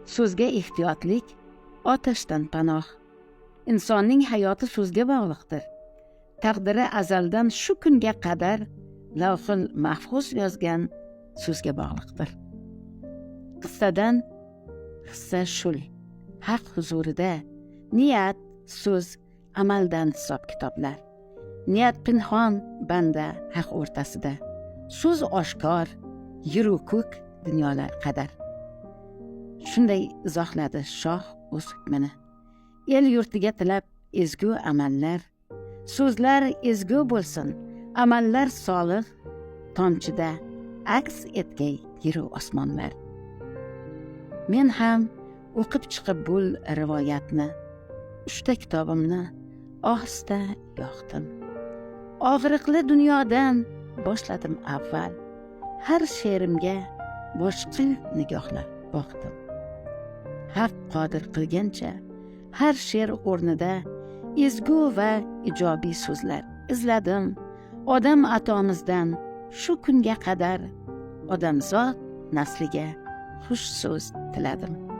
So'zga ehtiyotlik otashdan panoh. Insonning hayoti so'zga bog'liqdir. Taqdiri azaldan shu kunga qadar lavhul mahfuz yozgan so'zga bog'liqdir. Qissadan hissa shul. Haq huzurida niyat, so'z, amaldan hisob kitoblar. Niyat pinhon, banda haq o'rtasida. So'z oshkor, yeru ko'k dunyolar qadar. Shunday izohladi shoh o'z hukmini. El yurtiga tilab ezgu amallar, so'zlar ezgu bo'lsin, amallar solih, tomchida aks etgay yeru osmonlar. Men ham o'qib chiqib bul rivoyatni, 3ta kitobimni ohista yoqdim. Og'riqli dunyodan boshladim avval, har she'rimga boshqa nigohlar boqdim. Haq qodir qilgancha har she'r o'rnida ezgu va ijobiy so'zlar izladim. Odam atomizdan shu kunga qadar odamzod nasliga xush so'z tiladim.